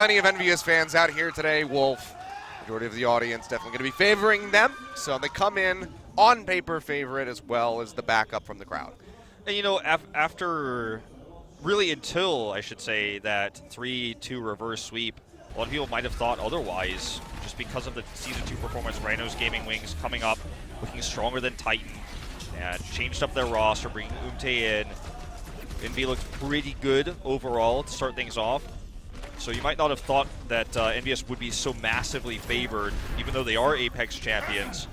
Plenty of EnVyUs fans out here today. Wolf, majority of the audience definitely going to be favoring them. So they come in on paper favorite as well as the backup from the crowd. And you know, after really until, I should say, that 3-2 reverse sweep, a lot of people might have thought otherwise just because of the Season 2 performance. Rhinos Gaming Wings coming up, looking stronger than Titan, and changed up their roster, bringing Umte in. EnVy looked pretty good overall to start things off. So you might not have thought that EnVyUs would be so massively favored, even though they are Apex champions,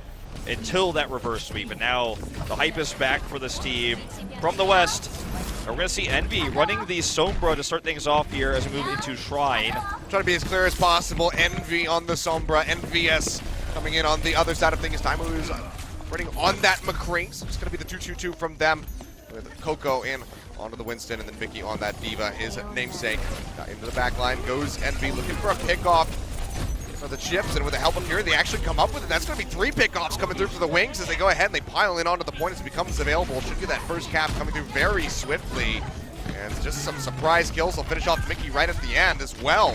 until that reverse sweep. And now the hype is back for this team from the West. And we're going to see EnVy running the Sombra to start things off here as we move into Shrine. Trying to be as clear as possible. EnVy on the Sombra. EnVyUs coming in on the other side of things. Time is running on that McCree. So it's going to be the 2-2-2 from them with Coco in onto the Winston, and then Mickey on that Diva, his namesake. Into the back line goes EnVy, looking for a pickoff for the chips, and with the help of Fury, they actually come up with it. That's going to be 3 pickoffs coming through for the Wings as they go ahead and they pile in onto the point as it becomes available. Should get that first cap coming through very swiftly, and just some surprise kills. They'll finish off Mickey right at the end as well.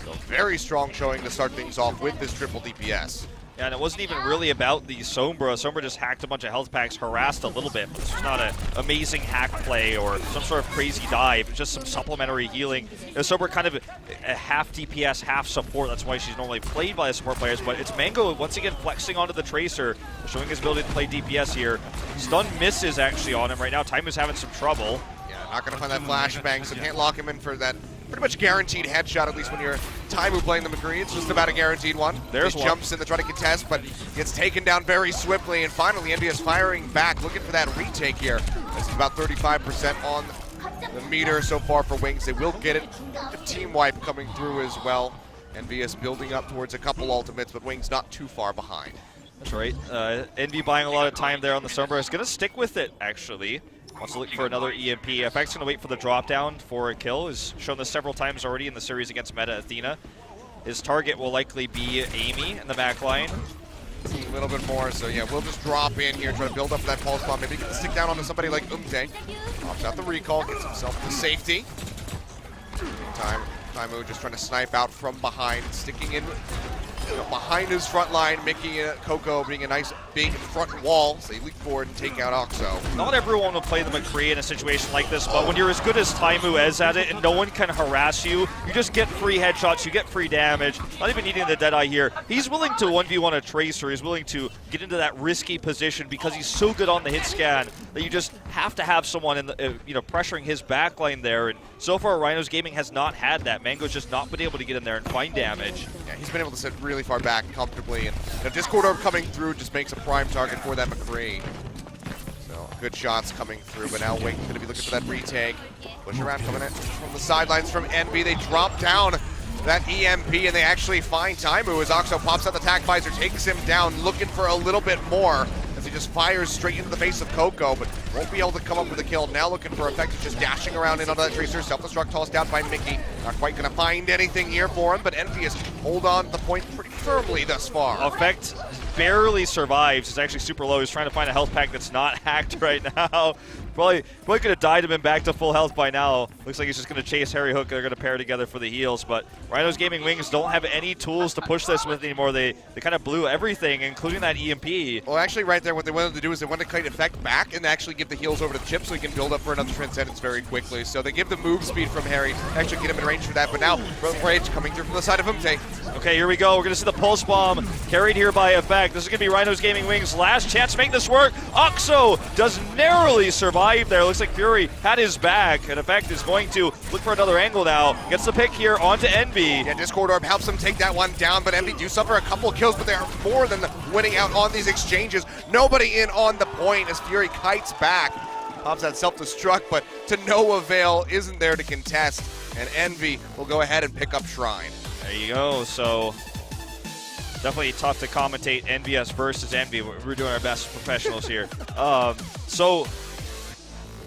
So very strong showing to start things off with this triple DPS. Yeah, and it wasn't even really about the Sombra. Sombra just hacked a bunch of health packs, harassed a little bit. This was not an amazing hack play or some sort of crazy dive. Just some supplementary healing. Sombra kind of a half DPS, half support. That's why she's normally played by the support players. But it's Mango once again flexing onto the Tracer, showing his ability to play DPS here. Stun misses actually on him right now. Time is having some trouble. Yeah, not going to find that flashbang, so can't lock him in for that pretty much guaranteed headshot, at least when you're Taimu playing the McCree. It's just about a guaranteed one. There's he one. Jumps in to try to contest, but gets taken down very swiftly. And finally, EnVyUs firing back, looking for that retake here. This is about 35% on the meter so far for Wings. They will get it. The team wipe coming through as well. EnVyUs building up towards a couple ultimates, but Wings not too far behind. That's right. EnVy buying a lot of time there on the Sombra. Is going to stick with it, actually. Wants to look for another EMP. FX going to wait for the drop down for a kill. He's shown this several times already in the series against Meta Athena. His target will likely be Amy in the back line. A little bit more, so yeah, we'll just drop in here, try to build up that pulse bomb. Maybe he can stick down onto somebody like Umte. Pops out the recall, gets himself to safety. Meantime, Taimu just trying to snipe out from behind, sticking in behind his front line. Mickey and Coco being a nice big front wall, so they leap forward and take out Oxo. Not everyone will play the McCree in a situation like this, but when you're as good as Taimu is at it and no one can harass you, you just get free headshots, you get free damage, not even needing the Deadeye here. He's willing to 1v1 a Tracer, he's willing to get into that risky position because he's so good on the hit scan that you just have to have someone in the, pressuring his backline there, and so far Rhinos Gaming has not had that. Mango's just not been able to get in there and find damage. Yeah, he's been able to sit really far back comfortably, and the Discord orb coming through just makes a prime target for that McCree. So good shots coming through, but now Wing's going to be looking for that retake. Push around coming in from the sidelines from EnVy. They drop down that EMP, and they actually find Taimu as Oxo pops out the tac visor, takes him down, looking for a little bit more as he just fires straight into the face of Coco, but won't be able to come up with a kill. Now looking for Effect, just dashing around in onto that Tracer. Self-destruct tossed out by Mickey. Not quite going to find anything here for him, but EnVyUs hold on to the point pretty firmly thus far. Effect barely survives. He's actually super low. He's trying to find a health pack that's not hacked right now. Probably could have died and been back to full health by now. Looks like he's just going to chase Harry Hook. They're going to pair together for the heals, but Rhinos Gaming Wings don't have any tools to push this with anymore. They kind of blew everything, including that EMP. Well, actually right there, what they wanted to do is they wanted to kite Effect back and actually give the heals over to the chip so he can build up for another Transcendence very quickly. So they give the move speed from Harry, actually get him in range for that, but now Rage coming through from the side of Umte. Okay, here we go. We're going to see the Pulse Bomb carried here by Effect. This is going to be Rhinos Gaming Wings' last chance to make this work. Oxo does narrowly survive there. Looks like Fury had his back, and Effect is going to look for another angle now. Gets the pick here onto EnVy. Yeah, Discord Orb helps him take that one down, but EnVy do suffer a couple of kills, but they are more than winning out on these exchanges. Nobody in on the point as Fury kites back. Pops that self-destruct, but to no avail, isn't there to contest, and EnVy will go ahead and pick up Shrine. There you go. So definitely tough to commentate EnVyUs versus EnVy. We're doing our best professionals here. So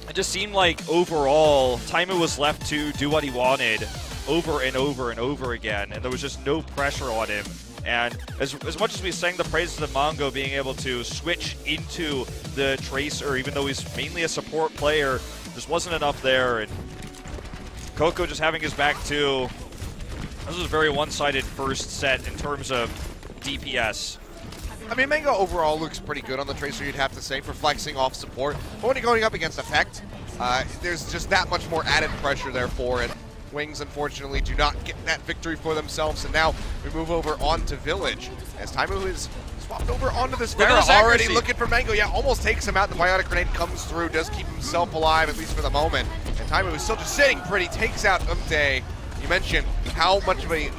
it just seemed like overall, Taimu was left to do what he wanted over and over and over again, and there was just no pressure on him. And as much as we sang the praises of Mongo being able to switch into the Tracer, even though he's mainly a support player, just wasn't enough there. And Coco just having his back too. This was a very one-sided first set in terms of DPS. I mean, Mango overall looks pretty good on the Tracer, you'd have to say, for flexing off support. But when you're going up against Effect, there's just that much more added pressure there for it. Wings, unfortunately, do not get that victory for themselves, and now we move over onto Village, as Taimu is swapped over onto this Pharah, already looking for Mango. Yeah, almost takes him out. The biotic grenade comes through, does keep himself alive, at least for the moment. And Taimu is still just sitting pretty, takes out Umte. You mentioned how much of a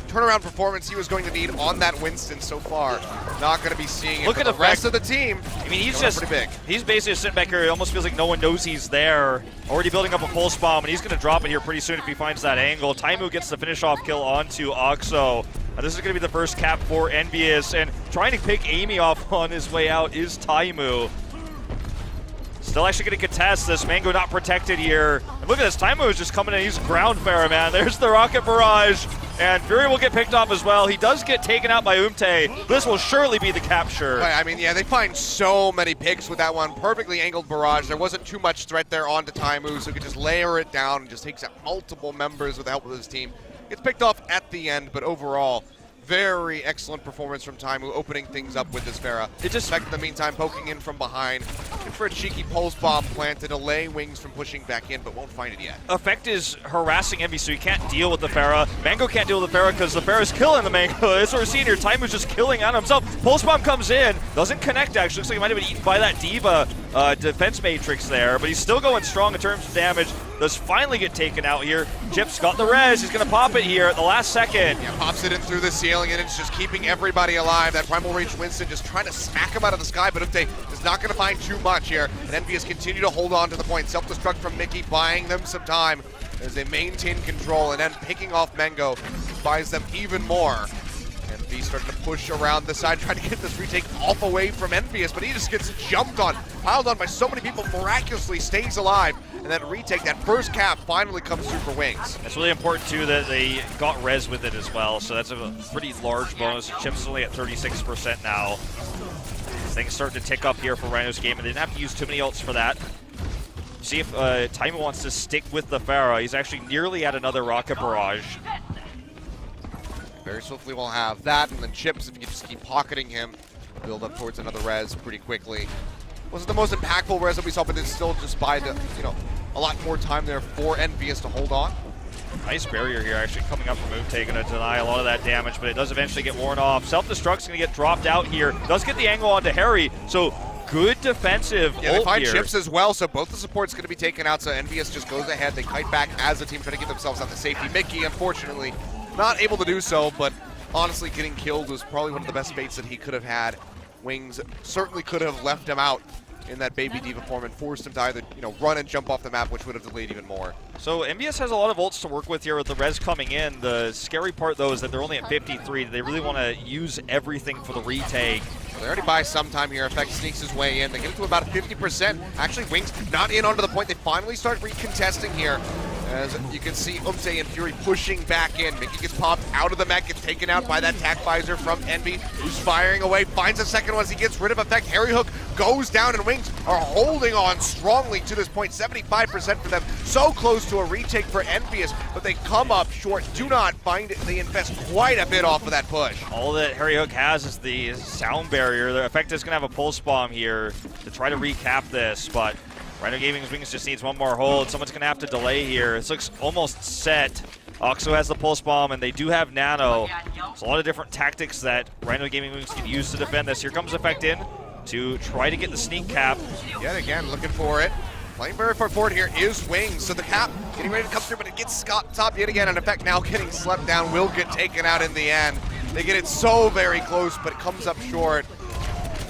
turnaround performance he was going to need on that Winston so far. Not going to be seeing it. Look at the rest of the team. I mean, he's just pretty big. He's basically sitting back here. It almost feels like no one knows he's there. Already building up a pulse bomb, and he's going to drop it here pretty soon if he finds that angle. Taimu gets the finish off kill onto Oxo. This is going to be the first cap for EnVyUs, and trying to pick Amy off on his way out is Taimu. Still actually going to contest this. Mango not protected here. And look at this. Taimu is just coming in. He's ground Pharah, man. There's the rocket barrage. And Fury will get picked off as well. He does get taken out by Umte. This will surely be the capture. I mean, yeah, they find so many picks with that one. Perfectly angled barrage. There wasn't too much threat there onto Taimu, so he could just layer it down and just takes out multiple members with the help of his team. Gets picked off at the end, but overall, very excellent performance from Taimu, opening things up with this Pharah. It just, in the meantime, poking in from behind, looking for a cheeky pulse bomb plant to delay Wings from pushing back in, but won't find it yet. Effect is harassing Envy, so he can't deal with the Pharah. Mango can't deal with the Pharah because the Pharah's killing the Mango. That's what we're seeing here. Taimu's just killing on himself. Pulse bomb comes in, doesn't connect actually. Looks like he might have been eaten by that D.Va defense matrix there, but he's still going strong in terms of damage. Does finally get taken out here. Chip's got the res. He's going to pop it here at the last second. Yeah, pops it in through the ceiling, and it's just keeping everybody alive. That Primal Rage Winston just trying to smack him out of the sky, but Umte is not going to find too much here. And EnVyUs continue to hold on to the point. Self-destruct from Mickey, buying them some time as they maintain control, and then picking off Mango buys them even more. EnVy starting to push around the side, trying to get this retake off away from EnVyUs, but he just gets jumped on, piled on by so many people, miraculously stays alive, and that retake, that first cap, finally comes through for Wings. It's really important, too, that they got res with it as well, so that's a pretty large bonus. Chip's only at 36% now. Things start to tick up here for Rhinos game, and they didn't have to use too many ults for that. See if Taimu wants to stick with the Pharah. He's actually nearly at another rocket barrage. Very swiftly we'll have that, and then Chips, if you can just keep pocketing him, build up towards another res pretty quickly. Wasn't the most impactful res that we saw, but it's still just by the, a lot more time there for EnVyUs to hold on. Nice barrier here actually coming up from Umte, going to deny a lot of that damage, but it does eventually get worn off. Self-destruct's going to get dropped out here. Does get the angle onto Harry, so good defensive ult they find here. Chips as well, so both the supports going to be taken out, so EnVyUs just goes ahead. They kite back as a team trying to get themselves out to safety. Mickey, unfortunately, not able to do so, but honestly getting killed was probably one of the best baits that he could have had. Wings certainly could have left him out in that baby D.Va form and forced him to either run and jump off the map, which would have delayed even more. So EnVyUs has a lot of ults to work with here with the res coming in. The scary part though is that they're only at 53. They really want to use everything for the retake. Well, they already buy some time here. Effect sneaks his way in. They get it to about 50%. Actually, Wings not in onto the point. They finally start recontesting here. As you can see, Umte and Fury pushing back in. Mickey gets popped out of the mech, gets taken out by that tac visor from Envy, who's firing away, finds a second one as he gets rid of Effect. Harry Hook goes down, and Wings are holding on strongly to this point. 75% for them. So close to a retake for EnVyUs, but they come up short. Do not find it. They invest quite a bit off of that push. All that Harry Hook has is the sound barrier. The Effect is going to have a pulse bomb here to try to recap this, but Rhino Gaming's Wings just needs one more hold. Someone's going to have to delay here. This looks almost set. Oxo has the pulse bomb, and they do have nano. There's a lot of different tactics that Rhino Gaming Wings can use to defend this. Here comes Effect in to try to get the sneak cap. Yet again, looking for it. Playing very far forward here is Wings, so the cap getting ready to come through, but it gets top yet again. And Effect now getting slept down, will get taken out in the end. They get it so very close, but it comes up short.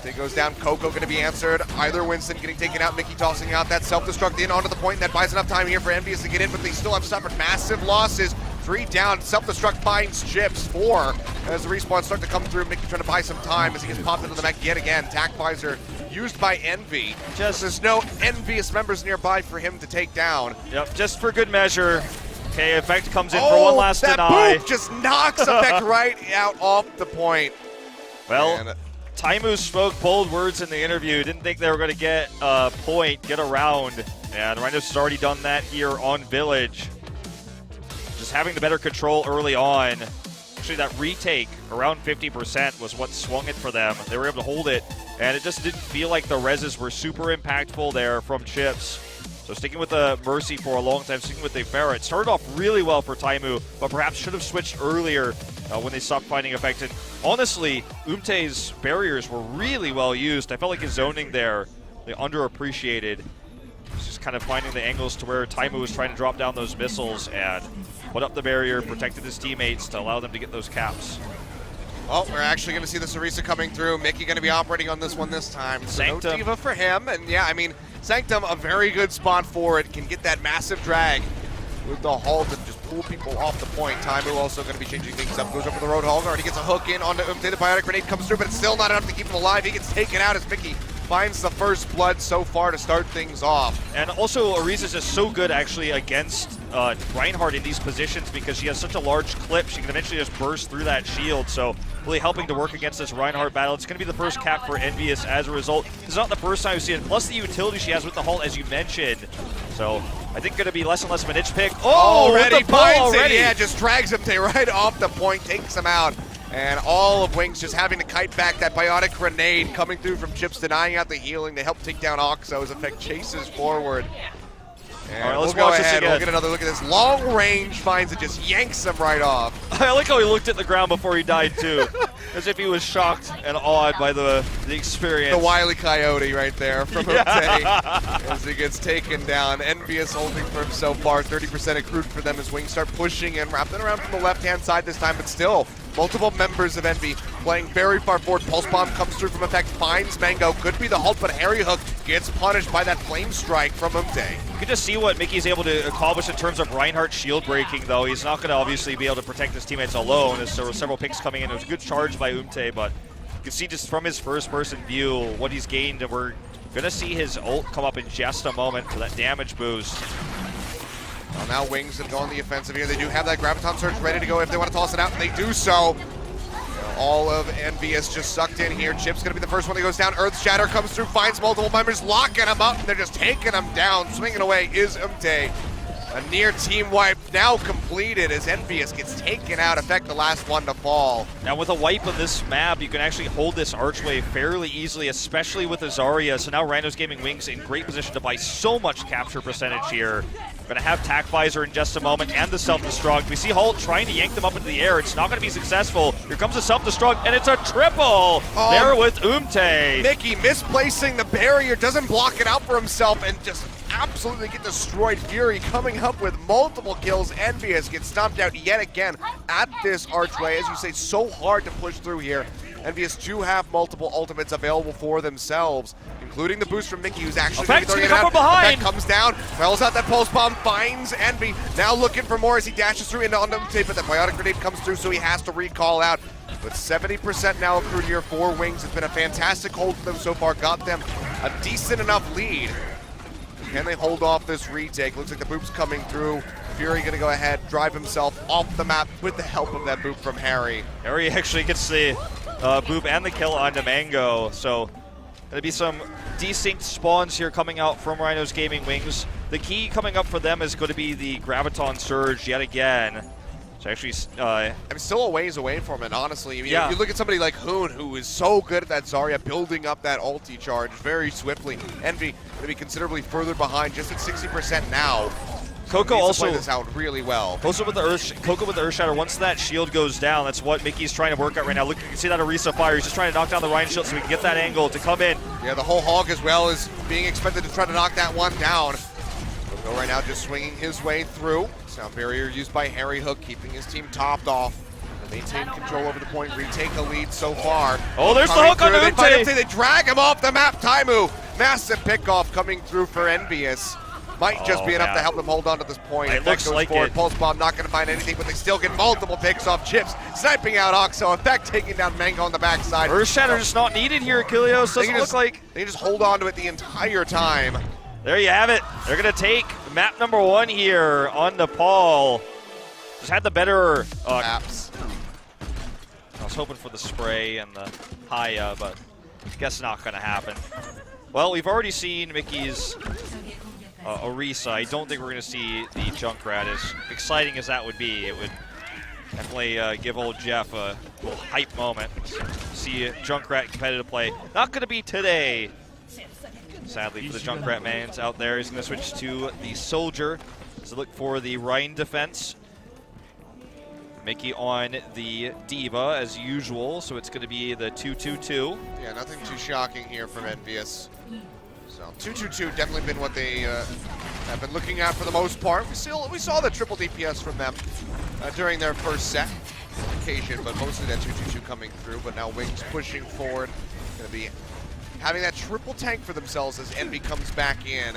It goes down. Coco going to be answered. Either Winston getting taken out. Mickey tossing out that self-destruct in onto the point. That buys enough time here for EnVyUs to get in, but they still have suffered massive losses. 3 down. Self-destruct finds Chips. 4 as the respawns start to come through. Mickey trying to buy some time as he gets popped into the mech yet again. Tac visor used by Envy. There's no EnVyUs members nearby for him to take down. Yep, just for good measure. Okay, Effect comes in for one last deny. That boop just knocks Effect right out off the point. Well, Taimu spoke bold words in the interview. Didn't think they were going to get a point, get around. And Rhinos has already done that here on Village. just having the better control early on. Actually, that retake around 50% was what swung it for them. They were able to hold it, and it just didn't feel like the reses were super impactful there from Chips. So sticking with the Mercy for a long time, sticking with the Ferret. Started off really well for Taimu, but perhaps should have switched earlier when they stopped finding effect. And honestly, Umte's barriers were really well used. I felt like his zoning there, they underappreciated. Just kind of finding the angles to where Taimu was trying to drop down those missiles and put up the barrier, protected his teammates to allow them to get those caps. Oh, we're actually going to see the Sarisa coming through. Mickey going to be operating on this one this time. So Sanctum. no Diva for him. And yeah, I mean, Sanctum, a very good spot for it. Can get that massive drag with the halt and just pull people off the point. Taimu also going to be changing things up. Goes over the road hog. Already gets a hook in onto Umte. The biotic grenade comes through, but it's still not enough to keep him alive. He gets taken out as Mickey finds the first blood so far to start things off. And also, Ariza's just so good actually against Reinhardt in these positions because she has such a large clip. She can eventually just burst through that shield. So really helping to work against this Reinhardt battle. It's going to be the first cap for EnVyUs as a result. It's not the first time we've seen it. Plus the utility she has with the halt, as you mentioned. So I think going to be less and less of an itch pick. Oh, already with the pull already. It. Yeah, just drags him right off the point, takes him out. And all of Wings just having to kite back that biotic grenade coming through from Chips, denying out the healing to help take down Oxo as Effect chases forward. And all right, let's we'll go watch this ahead. again. We'll get another look at this. Long range finds it, just yanks him right off. I like how he looked at the ground before he died too, as if he was shocked and awed by the experience. The Wile E. Coyote right there from Umte as he gets taken down. EnVyUs holding firm so far. 30% accrued for them as Wings start pushing and wrapping around from the left-hand side this time, but still multiple members of Envy playing very far forward. Pulse Bomb comes through from Effect, finds Mango. Could be the halt, but Harry Hook gets punished by that Flame Strike from Umte. You can just see what Mickey's able to accomplish in terms of Reinhardt shield breaking, though. He's not going to obviously be able to protect his teammates alone, as there were several picks coming in. It was a good charge by Umte, but you can see just from his first-person view what he's gained, and we're going to see his ult come up in just a moment for that damage boost. Well, now Wings have gone the offensive here. They do have that Graviton Surge ready to go if they want to toss it out, and they do so. All of EnVyUs just sucked in here. Chip's going to be the first one that goes down. Earth Shatter comes through, finds multiple members, locking them up, and they're just taking them down. Swinging away is Umte. A near team wipe now completed as EnVyUs gets taken out. Effect the last one to fall. Now with a wipe on this map, you can actually hold this archway fairly easily, especially with Azaria. So now Rhinos Gaming Wings in great position to buy so much capture percentage here. We're going to have Tac Visor in just a moment and the self-destruct. We see Halt trying to yank them up into the air. It's not going to be successful. Here comes the self-destruct, and it's a triple there with Umte. Mickey misplacing the barrier, doesn't block it out for himself, and just absolutely get destroyed. Fury coming up with multiple kills. EnVyUs gets stomped out yet again at this archway. As you say, so hard to push through here. EnVyUs do have multiple ultimates available for themselves, including the boost from Mickey, who's actually Effect's going to come from behind. Effect comes down, wells out that pulse bomb, finds Envy. Now looking for more as he dashes through into Umte, but that biotic grenade comes through, so he has to recall out. With 70% now accrued here for Wings, it's been a fantastic hold for them so far. Got them a decent enough lead. Can they hold off this retake? Looks like the boop's coming through. Fury gonna go ahead, drive himself off the map with the help of that boop from Harry. Harry actually gets the boop and the kill onto Mango, so there'll be some decent spawns here coming out from Rhinos Gaming Wings. The key coming up for them is going to be the Graviton Surge yet again. So actually, I'm still a ways away from it, honestly. I mean, yeah. You look at somebody like Hoon, who is so good at that Zarya, building up that ulti charge very swiftly. Envy going to be considerably further behind, just at 60% now. Coco also play this out really well. Also with the Coco with the Earth Shatter, once that shield goes down, that's what Mickey's trying to work out right now. Look, you can see that Orisa fire. He's just trying to knock down the Ryan shield so we can get that angle to come in. Yeah, the whole hog as well is being expected to try to knock that one down. Coco right now just swinging his way through. Sound barrier used by Harry Hook, keeping his team topped off. They maintain control over the point, retake a lead so far. Oh, there's the hook on Umte. They drag him off the map. Taimu, massive pickoff coming through for EnVyUs. Might just be enough to help them hold on to this point. It looks like forward. it. Pulse Bomb not going to find anything, but they still get multiple picks off Chips. Sniping out Oxo. Effect taking down Mango on the backside. Earth Shatter just not needed here, Achilleos. Doesn't look like. They just hold on to it the entire time. There you have it. They're going to take map number 1 here on Nepal. Just had the better maps. I was hoping for the spray and the Haya, but guess not going to happen. Well, we've already seen Mickey's Orisa. I don't think we're going to see the Junkrat. As exciting as that would be, it would definitely give old Jeff a little hype moment. See Junkrat competitive play. Not going to be today. Sadly for the Junkrat mans out there. He's going to switch to the Soldier to look for the Rhine defense. Mickey on the Diva as usual, so it's going to be the 2-2-2. Yeah, nothing too shocking here from EnVyUs. So 2-2-2 definitely been what they have been looking at for the most part. We saw the triple DPS from them during their first set occasion, but mostly that 2-2-2 coming through. But now Wings pushing forward, going to be having that triple tank for themselves as Envy comes back in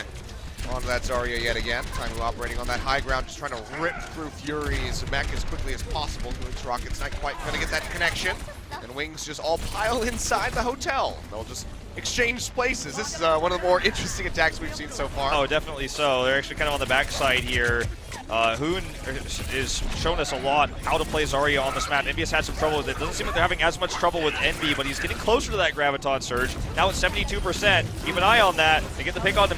onto that Zarya yet again. Time operating on that high ground, just trying to rip through Fury's mech as quickly as possible. Doing Rocket's not quite going to get that connection. And Wings just all pile inside the hotel. They'll just exchange places. This is one of the more interesting attacks we've seen so far. Oh, definitely so. They're actually kind of on the backside here. Hoon is showing us a lot how to play Zarya on this map. EnVyUs had some trouble with it. Doesn't seem like they're having as much trouble with Envy, but he's getting closer to that Graviton Surge. Now it's 72%. Keep an eye on that. They get the pick on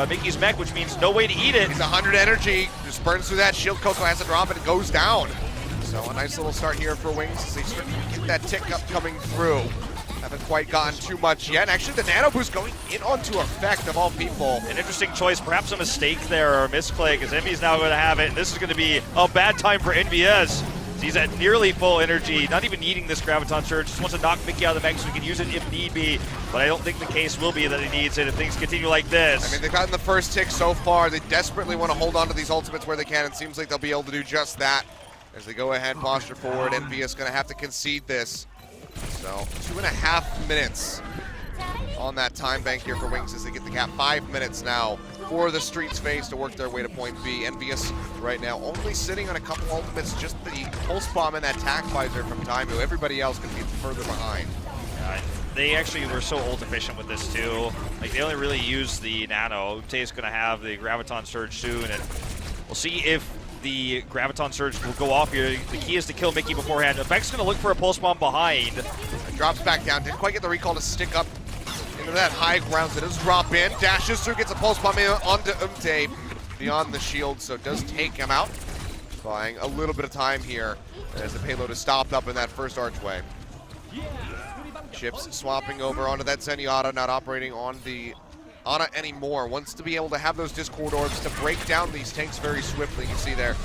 Mickey's mech, which means no way to eat it. He's 100 energy. Just burns through that shield. Coco has a drop and it goes down. So a nice little start here for Wings as they start to get that tick up coming through. Haven't quite gotten too much yet. Actually, the nano boost going in onto Effect of all people. An interesting choice, perhaps a mistake there or a misplay, because Envy's now going to have it. And this is going to be a bad time for EnVyUs. He's at nearly full energy, not even needing this Graviton Surge. Just wants to knock Mickey out of the mech so he can use it if need be. But I don't think the case will be that he needs it if things continue like this. I mean, they've gotten the first tick so far. They desperately want to hold on to these ultimates where they can. It seems like they'll be able to do just that as they go ahead, posture forward. EnVyUs going to have to concede this. So 2.5 minutes on that time bank here for Wings as they get the cap. 5 minutes now for the Streets phase to work their way to point B. EnVyUs right now only sitting on a couple ultimates, just the pulse bomb and that tac visor from Taimu. Everybody else could be further behind. They actually were so ult efficient with this too. Like they only really use the nano. Ute is going to have the Graviton Surge soon, and we'll see if the Graviton Surge will go off here. The key is to kill Mickey beforehand. Effect's going to look for a pulse bomb behind. It drops back down. Didn't quite get the recall to stick up into that high ground. So it does drop in. Dashes through, gets a pulse bomb in onto Umte beyond the shield. So it does take him out. Buying a little bit of time here as the payload is stopped up in that first archway. Chips swapping over onto that Zenyatta, not operating on the Ana anymore. Wants to be able to have those Discord orbs to break down these tanks very swiftly. You see there,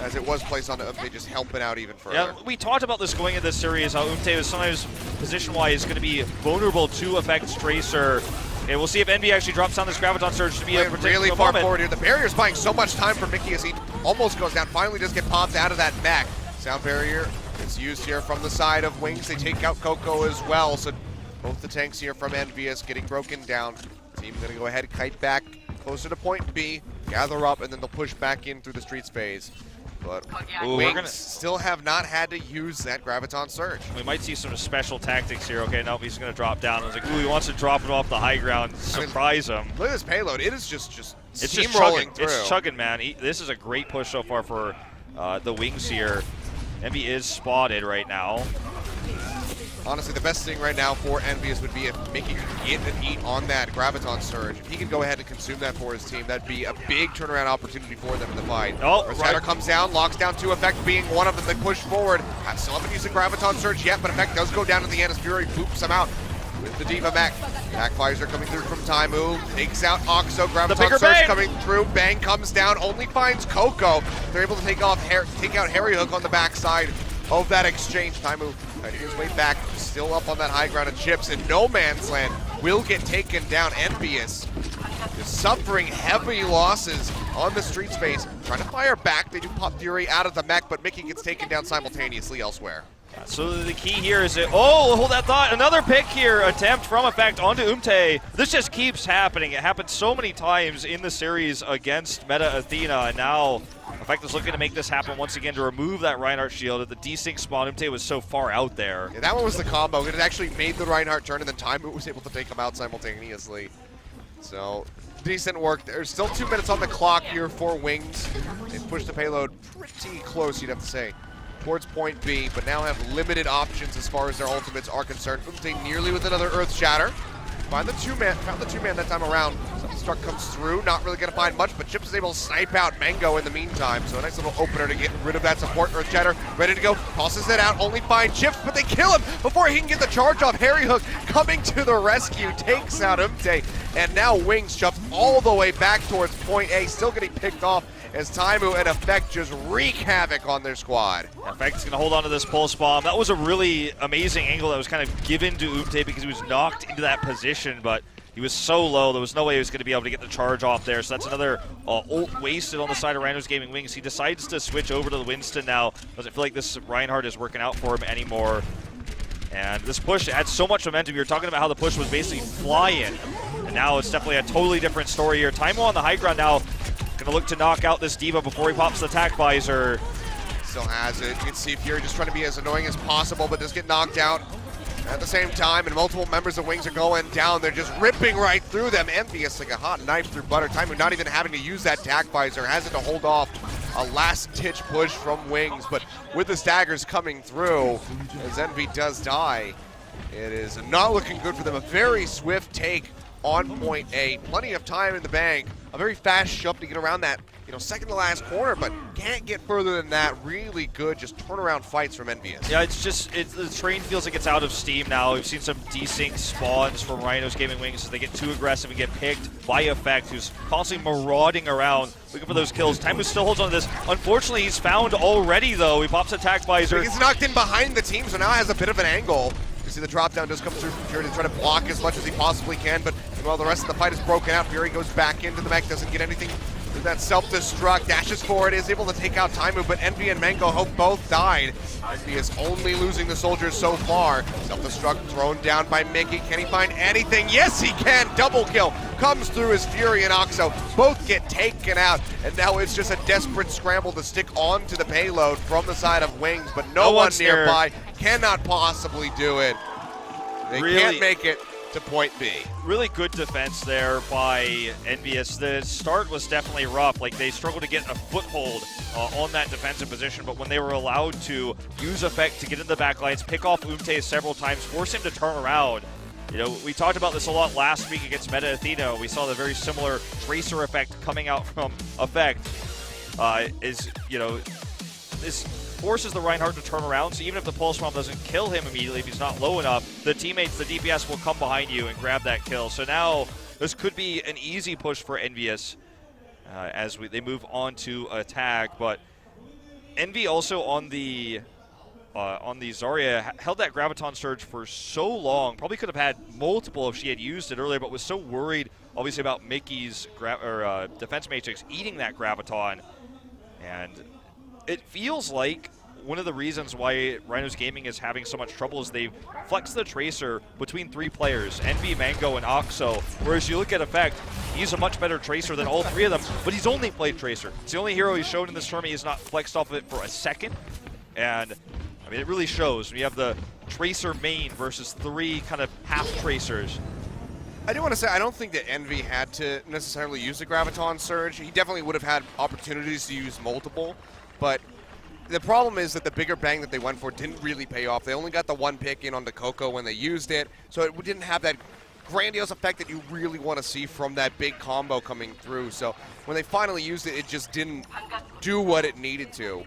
as it was placed onto Umte, just helping out even further. Yeah, we talked about this going into this series, how Umte was sometimes position-wise going to be vulnerable to Effect's Tracer. And we'll see if Envy actually drops down this Graviton Surge to be a really far forward here. The barrier's buying so much time for Mickey as he almost goes down. Finally does get popped out of that mech. Sound barrier is used here from the side of Wings. They take out Coco as well. So both the tanks here from EnVyUs getting broken down. Team going to go ahead, kite back closer to point B, gather up, and then they'll push back in through the Streets phase. But Wings still have not had to use that Graviton Surge. We might see some special tactics here. Okay, now he's going to drop down. I was like, ooh, he wants to drop it off the high ground, surprise him. Look at this payload. It is just it's steamrolling through. It's chugging, man. This is a great push so far for the Wings here. Envy is spotted right now. Honestly, the best thing right now for EnVyUs would be if Mickey could get an eat on that Graviton Surge. If he could go ahead and consume that for his team, that'd be a big turnaround opportunity for them in the fight. Oh, Right. Comes down, locks down to Effect being one of them that push forward. Still haven't used the Graviton Surge yet, but Effect does go down to the end as Fury boops him out with the Diva mech. Back visor coming through from Taimu, takes out Oxo, Graviton Surge coming through, Bang comes down, only finds Coco. They're able to take out Harry Hook on the backside of that exchange. Taimu fighting his way back, still up on that high ground, and Chips in no man's land will get taken down. EnVyUs is suffering heavy losses on the street space, trying to fire back. They do pop Fury out of the mech, but Mickey gets taken down simultaneously elsewhere. So the key here is that, oh, hold that thought, another pick here, attempt from Effect onto Umte. This just keeps happening. It happened so many times in the series against Meta Athena, and now Effect is looking to make this happen once again to remove that Reinhardt shield at the desync spawn. Umte was so far out there. Yeah, that one was the combo. It actually made the Reinhardt turn, and then Taimu was able to take him out simultaneously. So, decent work. There's still 2 minutes on the clock here for Wings. They've pushed the payload pretty close, you'd have to say, towards point B, but now have limited options as far as their ultimates are concerned. Umte nearly with another Earth Shatter. Found the two-man that time around. Self-destruct comes through, not really going to find much, but Chips is able to snipe out Mango in the meantime, so a nice little opener to get rid of that support. Earthshatter ready to go, tosses it out, only find Chips, but they kill him before he can get the charge off. Harry Hook coming to the rescue, takes out Umte, and now Wings jumps all the way back towards point A, still getting picked off as Taimu and Effect just wreak havoc on their squad. Effect's going to hold on to this pulse bomb. That was a really amazing angle that was kind of given to Umte because he was knocked into that position, but he was so low, there was no way he was going to be able to get the charge off there. So that's another ult wasted on the side of Rhinos Gaming Wings. He decides to switch over to the Winston now. Doesn't feel like this Reinhardt is working out for him anymore. And this push adds so much momentum. You were talking about how the push was basically flying. And now it's definitely a totally different story here. Taimu on the high ground now. Gonna look to knock out this D.Va before he pops the attack visor. Still has it. You can see Fury just trying to be as annoying as possible, but does get knocked out at the same time, and multiple members of Wings are going down. They're just ripping right through them. EnVyUs like a hot knife through butter. Taimu not even having to use that attack visor, has it to hold off a last-ditch push from Wings, but with the staggers coming through, as Envy does die, it is not looking good for them. A very swift take on point A. Plenty of time in the bank. A very fast shove to get around that, second to last corner, but can't get further than that. Really good, just turnaround fights from EnVyUs. Yeah, the train feels like it's out of steam now. We've seen some desync spawns from Rhinos Gaming Wings as they get too aggressive and get picked by Effect, who's constantly marauding around, looking for those kills. Taimu still holds on to this. Unfortunately, he's found already, though. He pops attack visor. He gets knocked in behind the team, so now has a bit of an angle. You see the drop down does come through from Fury to try to block as much as he possibly can, but while the rest of the fight is broken out, Fury goes back into the mech, doesn't get anything with that self-destruct, dashes forward, is able to take out Taimu, but Envy and Mango Hope both died. Envy is only losing the soldiers so far. Self-destruct thrown down by Mickey. Can he find anything? Yes, he can! Double kill comes through as Fury and Oxo both get taken out, and now it's just a desperate scramble to stick onto the payload from the side of Wings, but no one nearby cannot possibly do it. They can't make it to point B. Really good defense there by EnVyUs. The start was definitely rough. Like, they struggled to get a foothold on that defensive position, but when they were allowed to use Effect to get into the back lines, pick off Umte several times, force him to turn around. We talked about this a lot last week against Meta Athena. We saw the very similar Tracer effect coming out from Effect. This forces the Reinhardt to turn around, so even if the Pulse Bomb doesn't kill him immediately, if he's not low enough, the teammates, the DPS, will come behind you and grab that kill. So now this could be an easy push for EnVyUs as they move on to attack, but Envy also on the Zarya held that Graviton Surge for so long, probably could have had multiple if she had used it earlier, but was so worried, obviously, about Mickey's Defense Matrix eating that Graviton. And it feels like one of the reasons why Rhinos Gaming is having so much trouble is they've flexed the Tracer between 3 players, Envy, Mango, and Oxo, whereas you look at Effect, he's a much better Tracer than all 3 of them, but he's only played Tracer. It's the only hero he's shown in this tournament. He's not flexed off of it for a second, and I mean, it really shows. We have the Tracer main versus 3 kind of half Tracers. I do want to say, I don't think that Envy had to necessarily use the Graviton Surge. He definitely would have had opportunities to use multiple, but the problem is that the bigger bang that they went for didn't really pay off. They only got the 1 pick in onto Coco when they used it, so it didn't have that grandiose effect that you really want to see from that big combo coming through. So when they finally used it, it just didn't do what it needed to.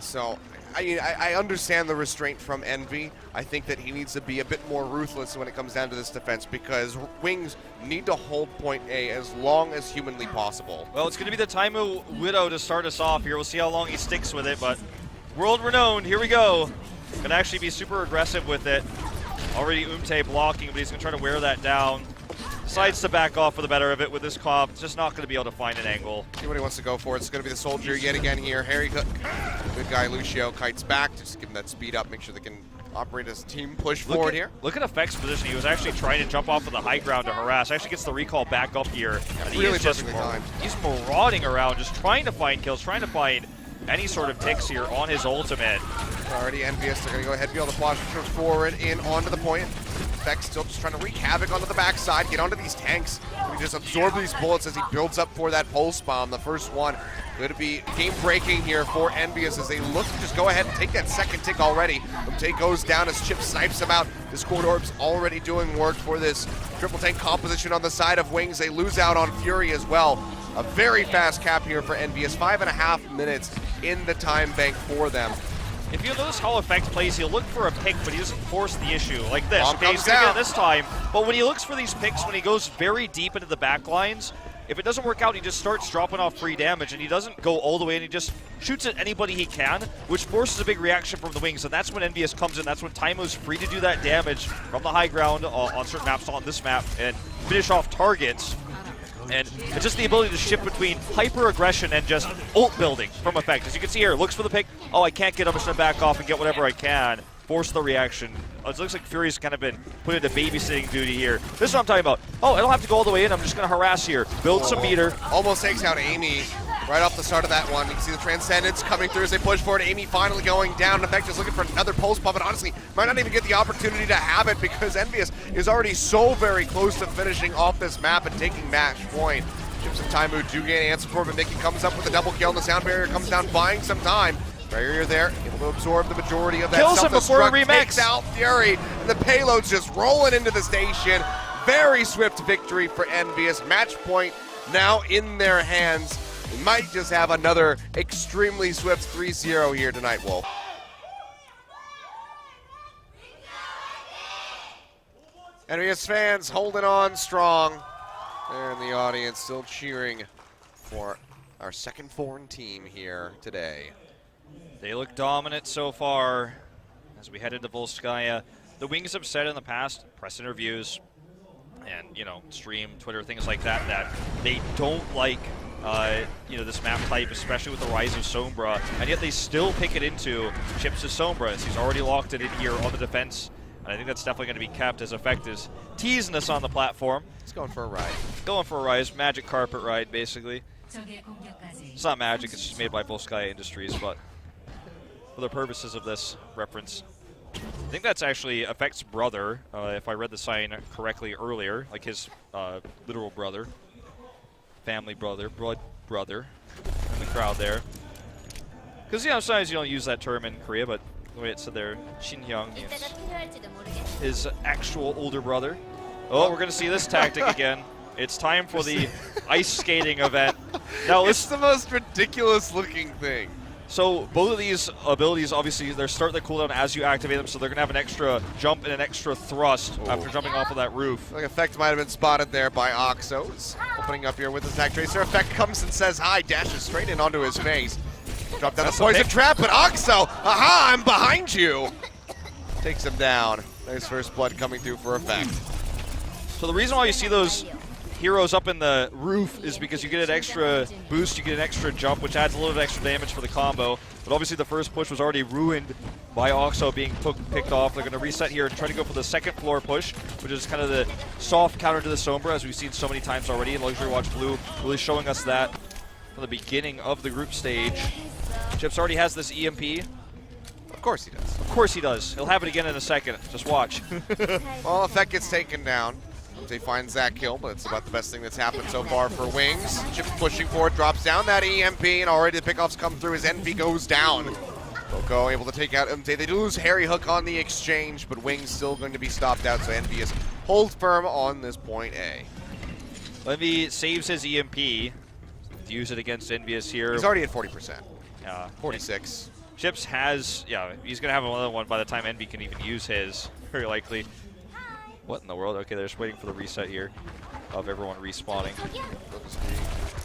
So I understand the restraint from Envy. I think that he needs to be a bit more ruthless when it comes down to this defense, because Wings need to hold point A as long as humanly possible. Well, it's going to be the Taimu Widow to start us off here. We'll see how long he sticks with it, but world renowned, here we go. Going to actually be super aggressive with it. Already Umte blocking, but he's going to try to wear that down. Decides to back off for the better of it with this comp. Just not going to be able to find an angle. See what he wants to go for. It's going to be the soldier yet again here. Harry Hook, good guy Lucio, kites back. Just give him that speed up, make sure they can operate as a team push forward here. Look at Effect's position. He was actually trying to jump off of the high ground to harass. Actually gets the recall back up here. And really perfectly timed. He's marauding around, just trying to find kills, trying to find any sort of ticks here on his ultimate. Already EnVyUs, they're going to go ahead and be able to push forward in onto the point. Effect still just trying to wreak havoc onto the backside, get onto these tanks. We just absorb these bullets as he builds up for that pulse bomb. The first one going to be game-breaking here for EnVyUs as they look to just go ahead and take that second tick already. Umte goes down as Chip snipes him out. Discord Orb's already doing work for this triple tank composition on the side of Wings. They lose out on Fury as well. A very fast cap here for EnVyUs, 5.5 minutes in the time bank for them. If you notice how Effect plays, he'll look for a pick, but he doesn't force the issue like this. Bomb Okay, he's comes gonna get down. it this time, but when he looks for these picks, when he goes very deep into the back lines, if it doesn't work out, he just starts dropping off free damage, and he doesn't go all the way, and he just shoots at anybody he can, which forces a big reaction from the Wings, and that's when EnVyUs comes in. That's when Taimo's free to do that damage from the high ground on certain maps, on this map, and finish off targets. And it's just the ability to shift between hyper-aggression and just ult building from Effect. As you can see here, looks for the pick. Oh, I can't get him. I'm just going to back off and get whatever I can. Force the reaction. It looks like Fury's kind of been put into babysitting duty here. This is what I'm talking about. Oh, I don't have to go all the way in. I'm just going to harass here. Build some meter. Almost takes out Amy right off the start of that one. You can see the Transcendence coming through as they push forward. Amy finally going down. Effect is looking for another pulse pump, but honestly, might not even get the opportunity to have it because EnVyUs is already so very close to finishing off this map and taking match point. Chips and Taimu do get an answer for it, but Mickey comes up with a double kill, and the sound barrier comes down, buying some time. Barrier there, able to absorb the majority of that. Kills him before he takes remix. out Fury, and the payload's just rolling into the station. Very swift victory for EnVyUs. Match point now in their hands. We might just have another extremely swift 3-0 here tonight, Wolf. EnVyUs fans holding on strong. There in the audience, still cheering for our second foreign team here today. They look dominant so far as we head into Volskaya. The Wings have said in the past, press interviews, and stream, Twitter, things like that, that they don't like this map type, especially with the rise of Sombra, and yet they still pick it into Chips' Sombra as he's already locked it in here on the defense. And I think that's definitely going to be kept as Effect is teasing us on the platform. He's going for a ride. Going for a ride, it's magic carpet ride, basically. It's not magic, it's just made by Volskaya Industries, but for the purposes of this reference, I think that's actually Effect's brother, if I read the sign correctly earlier, like his literal brother, family brother, blood brother in the crowd there. Because, sometimes you don't use that term in Korea, but the way it said there, Shin-hyung is his actual older brother. Oh, we're going to see this tactic again. It's time for the ice skating event. Now, It's the most ridiculous looking thing. So both of these abilities, obviously, they're starting the cooldown as you activate them, so they're going to have an extra jump and an extra thrust after jumping off of that roof. Like Effect might have been spotted there by Oxo. He's opening up here with his attack tracer. Effect comes and says hi, dashes straight in onto his face. Drop down the poison trap, but Oxo, aha, I'm behind you. Takes him down. Nice first blood coming through for Effect. So the reason why you see those heroes up in the roof is because you get an extra boost, you get an extra jump, which adds a little bit of extra damage for the combo. But obviously the first push was already ruined by Oxo being picked off. They're going to reset here and try to go for the second floor push, which is kind of the soft counter to the Sombra, as we've seen so many times already in Luxury Watch Blue, really showing us that from the beginning of the group stage. Chips already has this EMP. Of course he does. Of course he does. He'll have it again in a second. Just watch. Well, Effect gets taken down. He finds that kill, but it's about the best thing that's happened so far for Wings. Chips pushing forward, drops down that EMP, and already the pickoffs come through as Envy goes down. Coco able to take out MT. They do lose Harry Hook on the exchange, but Wings still going to be stopped out, so Envy is hold firm on this point A. Envy saves his EMP. Use it against EnVyUs here. He's already at 40%. 46. Chips has, he's going to have another one by the time Envy can even use his, very likely. What in the world? Okay, they're just waiting for the reset here of everyone respawning.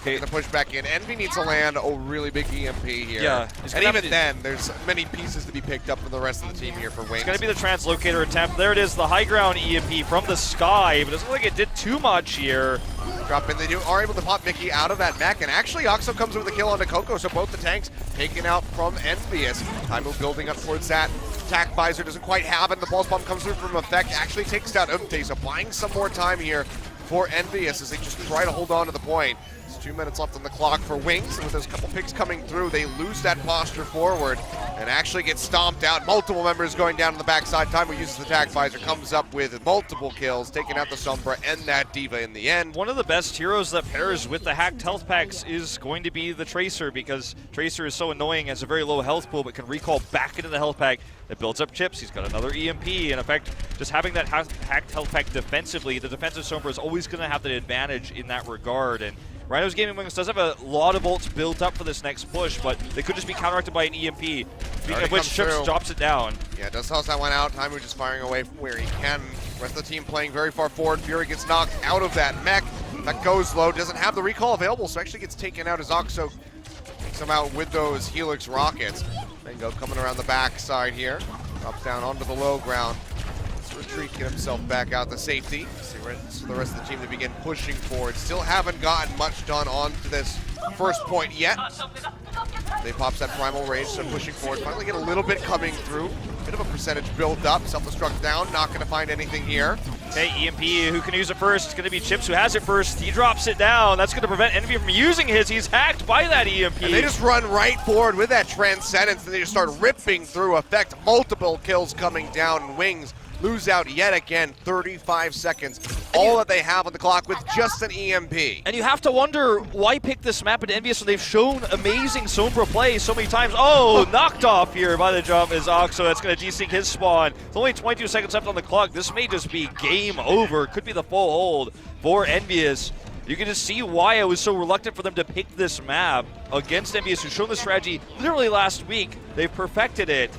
Okay, gonna push back in. Envy needs to land a really big EMP here. Yeah. And even then, there's many pieces to be picked up from the rest of the team here for Wings. It's going to be the translocator attempt. There it is, the high ground EMP from the sky, but it doesn't look like it did too much here. Drop in. They are able to pop Mickey out of that mech, and actually Oxo comes with a kill onto Coco, so both the tanks taken out from EnVyUs. Taimu building up towards that. Attack Visor doesn't quite have it. The pulse bomb comes through from Effect, actually takes down Umte, so buying some more time here for EnVyUs as they just try to hold on to the point. 2 minutes left on the clock for Wings, and with those couple picks coming through, they lose that posture forward and actually get stomped out. Multiple members going down to the backside. Time uses the tag visor, comes up with multiple kills, taking out the Sombra and that Diva in the end. One of the best heroes that pairs with the hacked health packs is going to be the Tracer, because Tracer is so annoying, has a very low health pool, but can recall back into the health pack. That builds up chips. He's got another EMP. In effect, just having that hacked health pack defensively, the defensive Sombra is always going to have the advantage in that regard. And Rhinos Gaming Wings does have a lot of ults built up for this next push, but they could just be counteracted by an EMP, speaking of which Chips drops it town. Yeah, does toss that one out. Taimu just firing away from where he can. Rest of the team playing very far forward. Fury gets knocked out of that mech. That goes low. Doesn't have the recall available, so actually gets taken out as Oxo takes him out with those Helix rockets. Mango coming around the backside here. Drops down onto the low ground. Let's retreat, get himself back out to safety. See the rest of the team to begin pushing forward. Still haven't gotten much done onto this first point yet. They pops that primal rage, so pushing forward. Finally get a little bit coming through. Bit of a percentage build up. Self-destruct down. Not going to find anything here. Okay, EMP, who can use it first? It's going to be Chips who has it first. He drops it down. That's going to prevent Envy from using his. He's hacked by that EMP. And they just run right forward with that Transcendence, and they just start ripping through. Effect multiple kills coming down, and Wings lose out yet again. 35 seconds. All that they have on the clock with just an EMP. And you have to wonder, why pick this map at EnVyUs when they've shown amazing Sombra play so many times? Oh, knocked off here by the jump is Oxo. That's going to desync his spawn. It's only 22 seconds left on the clock. This may just be game over. Could be the full hold for EnVyUs. You can just see why I was so reluctant for them to pick this map against EnVyUs, who's shown the strategy literally last week. They've perfected it.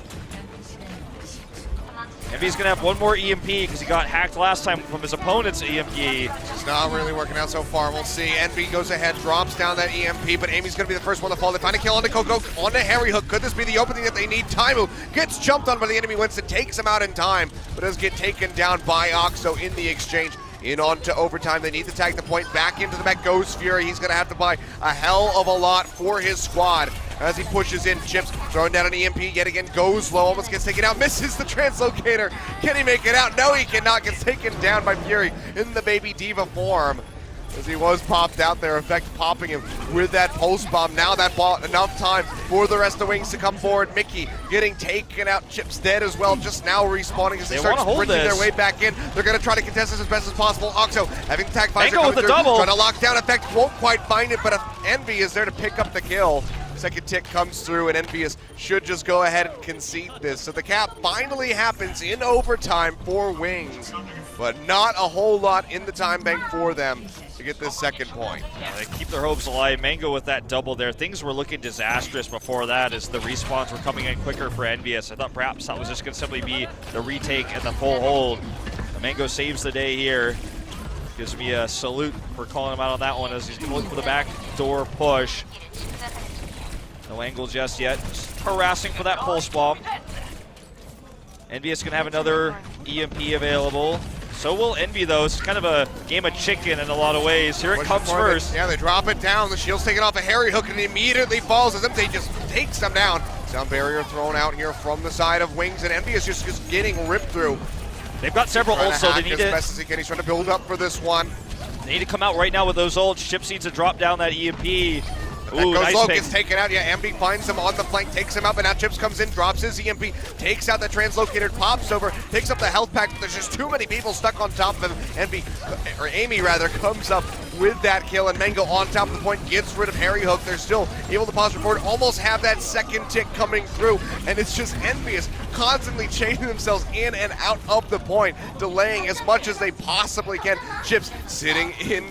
EnVyUs going to have one more EMP because he got hacked last time from his opponent's EMP. It's not really working out so far. We'll see. Envy goes ahead, drops down that EMP, but Amy's going to be the first one to fall. They find a kill onto Coco, onto Harry Hook. Could this be the opening that they need? Taimu gets jumped on by the enemy. Winston takes him out in time, but does get taken down by Oxo in the exchange. In on to overtime. They need to tag the point. Back into the mech goes Fury. He's going to have to buy a hell of a lot for his squad as he pushes in. Chips throwing down an EMP yet again. Goes low. Almost gets taken out. Misses the translocator. Can he make it out? No, he cannot. Gets taken down by Fury in the baby diva form, as he was popped out there. Effect popping him with that pulse bomb. Now that bought enough time for the rest of the Wings to come forward. Mickey getting taken out. Chips dead as well, just now respawning as they start sprinting their way back in. They're going to try to contest this as best as possible. Oxo having the tag visor coming through, trying to lock down. Effect won't quite find it, but Envy is there to pick up the kill. Second tick comes through, and EnVyUs should just go ahead and concede this. So the cap finally happens in overtime for Wings, but not a whole lot in the time bank for them to get this second point. Yeah, they keep their hopes alive. Mango with that double there. Things were looking disastrous before that as the respawns were coming in quicker for EnVyUs. I thought perhaps that was just going to simply be the retake and the full hold. Mango saves the day here. Gives me a salute for calling him out on that one as he's going to look for the back door push. No angle just yet. Just harassing for that pulse bomb. EnVyUs going to have another EMP available. So will Envy, though. It's kind of a game of chicken in a lot of ways. Here it comes first. Yeah, they drop it down. The shield's taken off a Harry Hook and he immediately falls as MT just takes them down. Sound barrier thrown out here from the side of Wings, and Envy is just getting ripped through. They've got several ults, so they need to... as best as he can. He's trying to build up for this one. They need to come out right now with those ults. Chips needs to drop down that EMP. That goes low, gets taken out. Yeah, MB finds him on the flank, takes him out, but now Chips comes in, drops his EMP, takes out the translocator, pops over, takes up the health pack, but there's just too many people stuck on top of him. Amy rather, comes up with that kill, and Mango on top of the point gets rid of Harry Hook. They're still able to pause forward, almost have that second tick coming through, and it's just EnVyUs constantly chaining themselves in and out of the point, delaying as much as they possibly can. Chips sitting in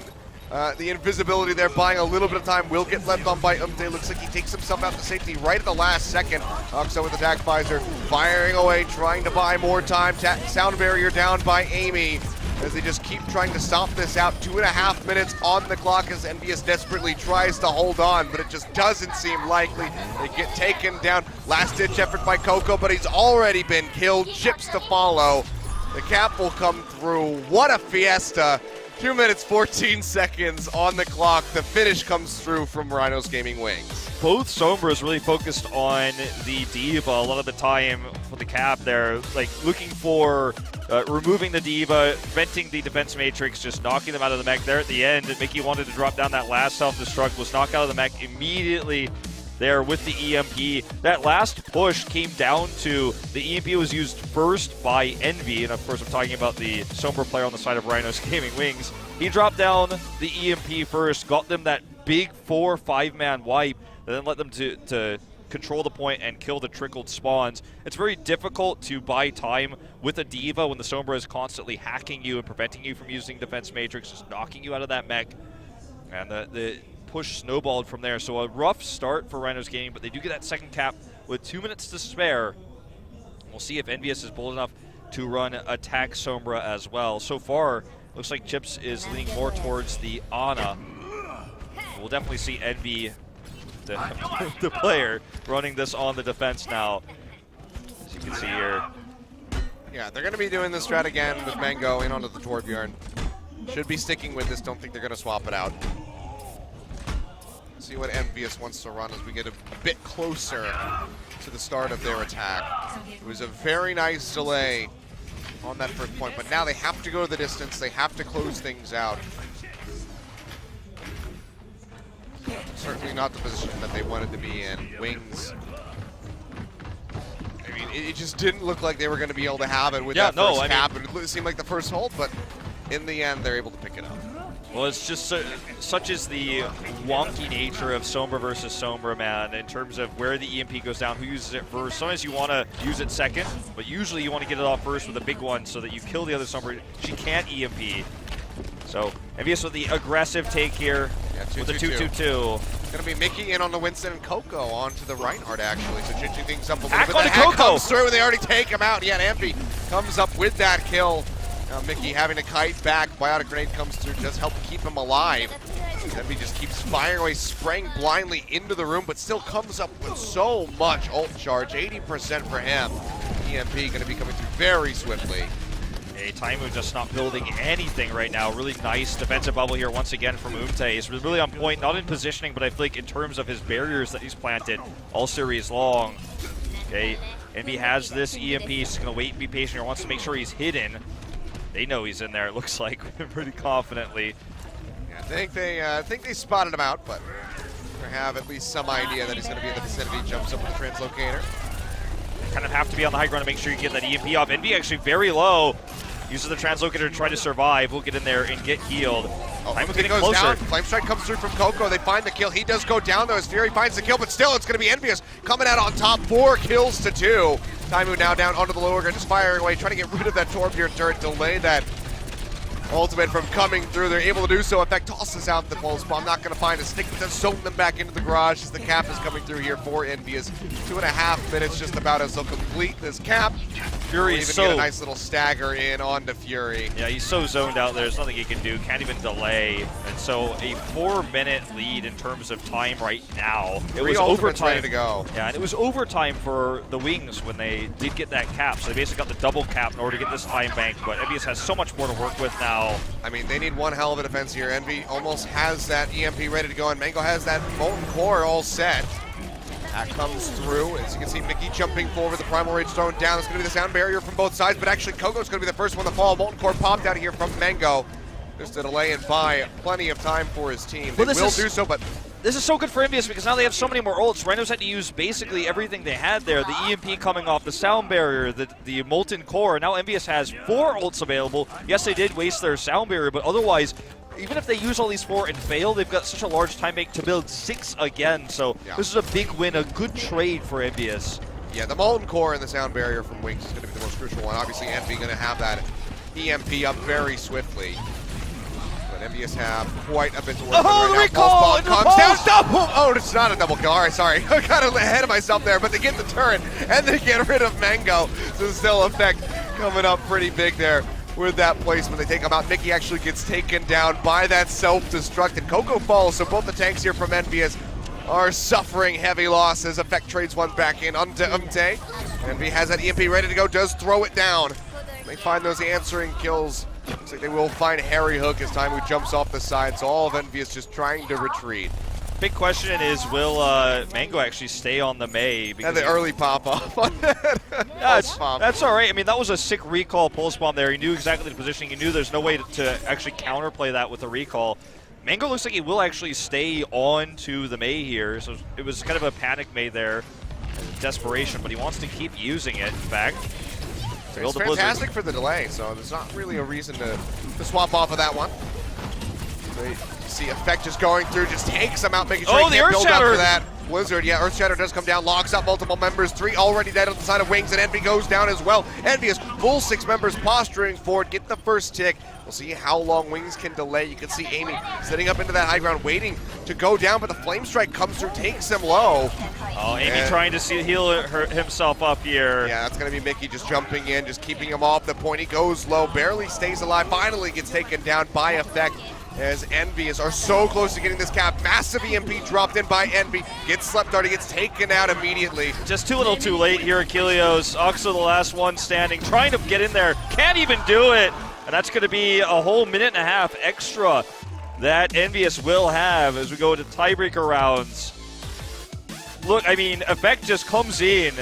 the invisibility there, buying a little bit of time, will get left on by Umte. Looks like he takes himself out to safety right at the last second. Oxo with the tag visor, firing away, trying to buy more time. Sound barrier down by Amy as they just keep trying to stop this out. 2.5 minutes on the clock as EnVyUs desperately tries to hold on, but it just doesn't seem likely. They get taken down. Last-ditch effort by Coco, but he's already been killed. Chips to follow. The cap will come through. What a fiesta. 2 minutes, 14 seconds on the clock. The finish comes through from Rhinos Gaming Wings. both Sombras really focused on the D.Va a lot of the time for the cap there, like looking for removing the D.Va, venting the defense matrix, just knocking them out of the mech there at the end. Mickey wanted to drop down that last self-destruct, was knocked out of the mech immediately there with the EMP. That last push came down to the EMP was used first by Envy, and of course I'm talking about the Sombra player on the side of Rhinos Gaming Wings. He dropped down the EMP first, got them that big 4-5-man wipe, and then let them to control the point and kill the trickled spawns. It's very difficult to buy time with a D.Va when the Sombra is constantly hacking you and preventing you from using defense matrix, just knocking you out of that mech. And the push snowballed from there. So a rough start for Rhinos Gaming, but they do get that second cap with 2 minutes to spare. We'll see if EnVyUs is bold enough to run attack Sombra as well. So far, looks like Chips is leaning more towards the Ana. We'll definitely see Envy, the player, running this on the defense now, as you can see here. Yeah, they're going to be doing this strat again with Mango in onto the Torbjorn. Should be sticking with this. Don't think they're going to swap it out. See what EnVyUs wants to run as we get a bit closer to the start of their attack. It was a very nice delay on that first point, but now they have to go the distance. They have to close things out. Certainly not the position that they wanted to be in. Wings. I mean, it just didn't look like they were going to be able to have it with that first cap. It seemed like the first hold, but in the end, they're able to pick it up. Well, it's just such is the wonky nature of Sombra versus Sombra, man, in terms of where the EMP goes down, who uses it first. Sometimes you want to use it second, but usually you want to get it off first with a big one so that you kill the other Sombra. She can't EMP. So, EnVyUs with the aggressive take here with the 2-2-2. It's going to be Mickey in on the Winston and Coco onto the Reinhardt, actually. So changing things up a little Hack bit. on The the hack Coco comes through, and they already take him out. Yeah, and Envy comes up with that kill. Now Mickey having to kite back. Biotic Grenade comes through, does help keep him alive. Envy just keeps firing away, spraying blindly into the room, but still comes up with so much ult charge. 80% for him. EMP going to be coming through very swiftly. Hey, Taimu just not building anything right now. Really nice defensive bubble here once again from Umte. He's really on point, not in positioning, but I feel like in terms of his barriers that he's planted all series long. Okay, Envy has this EMP. He's going to wait and be patient. He wants to make sure he's hidden. They know he's in there, it looks like, pretty confidently. Yeah, I think they spotted him out, but they have at least some idea that he's going to be in the vicinity. Jumps up with the translocator. Kind of have to be on the high ground to make sure you get that EMP off. Envy actually very low. Uses the translocator to try to survive. We'll get in there and get healed. Oh, it goes closer. Down. Flame Strike comes through from Coco. They find the kill. He does go down though as Fury finds the kill, but still it's going to be EnVyUs coming out on top. 4 kills to 2. Taimu now down onto the lower ground, just firing away, trying to get rid of that Torbjorn turret, delay that ultimate from coming through. They're able to do so. In fact, tosses out the pulse bomb. Not going to find a stick, but does zone them back into the garage as the cap is coming through here for EnVyUs. 2.5 minutes just about as they'll complete this cap. Fury is so... get a nice little stagger in onto Fury. Yeah, he's so zoned out. There's nothing he can do. Can't even delay. And so a 4-minute lead in terms of time right now. It was overtime. Ready to go. Yeah, and it was overtime for the Wings when they did get that cap. So they basically got the double cap in order to get this time bank. But EnVyUs has so much more to work with now. I mean, they need one hell of a defense here. Envy almost has that EMP ready to go, and Mango has that Molten Core all set. That comes through. As you can see, Mickey jumping forward, the Primal Rage thrown down. It's going to be the sound barrier from both sides, but actually Coco's going to be the first one to fall. Molten Core popped out of here from Mango. Just a delay and buy plenty of time for his team. They will do so, but... This is so good for EnVyUs because now they have so many more ults. Rhinos had to use basically everything they had there. The EMP coming off, the sound barrier, the Molten Core. Now EnVyUs has 4 ults available. Yes, they did waste their sound barrier, but otherwise, even if they use all these 4 and fail, they've got such a large time bank to build 6 again. So This is a big win, a good trade for EnVyUs. Yeah, the Molten Core and the sound barrier from Wings is going to be the most crucial one. Obviously, Envy going to have that EMP up very swiftly. EnVyUs have quite a bit to work with right now. Recall! Pulse bomb comes down, double! Oh, it's not a double kill. All right, sorry. I got ahead of myself there, but they get the turret, and they get rid of Mango. So still effect coming up pretty big there with that placement. They take him out. Mickey actually gets taken down by that self-destruct, and Coco falls, so both the tanks here from EnVyUs are suffering heavy losses. Effect trades one back in onto Umte. Envy has that EMP ready to go, does throw it down. They find those answering kills. Looks like they will find Harry Hook as Taimu jumps off the side, so all of EnVyUs just trying to retreat. big question is, will Mango actually stay on the Mei? And the early pop-off on that. That's all right. I mean, that was a sick recall pulse bomb there. He knew exactly the positioning. He knew there's no way to actually counterplay that with a recall. Mango looks like he will actually stay on to the Mei here. So it was kind of a panic Mei there, desperation, but he wants to keep using it, in fact. It's fantastic for the delay, so there's not really a reason to swap off of that one. So you see Effect just going through, just takes him out, making sure he can't build up for that. Blizzard, yeah, Earth Shatter does come down, logs up multiple members, 3 already dead on the side of Wings, and Envy goes down as well. EnVyUs, full 6 members posturing forward, get the first tick. We'll see how long Wings can delay. You can see Amy sitting up into that high ground, waiting to go down, but the Flame Strike comes through, takes him low. Oh, Amy trying to heal himself up here. Yeah, that's going to be Mickey just jumping in, just keeping him off the point. He goes low, barely stays alive, finally gets taken down by Effect. As EnVyUs are so close to getting this cap. Massive EMP dropped in by Envy. Gets slept out, he gets taken out immediately. Just too little too late here, Achilleos. Oxo the last one standing, trying to get in there. Can't even do it. And that's going to be a whole minute and a half extra that EnVyUs will have as we go into tiebreaker rounds. Look, I mean, Effect just comes in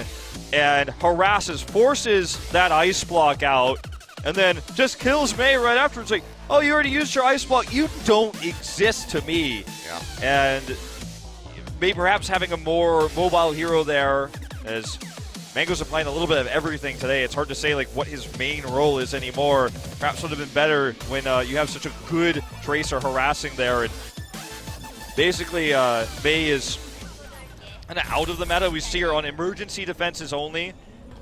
and harasses, forces that ice block out, and then just kills Mei right after. It's like, oh, you already used your ice block. You don't exist to me. Yeah. And maybe perhaps having a more mobile hero there, as Mango's applying a little bit of everything today. It's hard to say like what his main role is anymore. Perhaps would have been better when you have such a good Tracer harassing there. And basically, Mei is kind of out of the meta. We see her on emergency defenses only,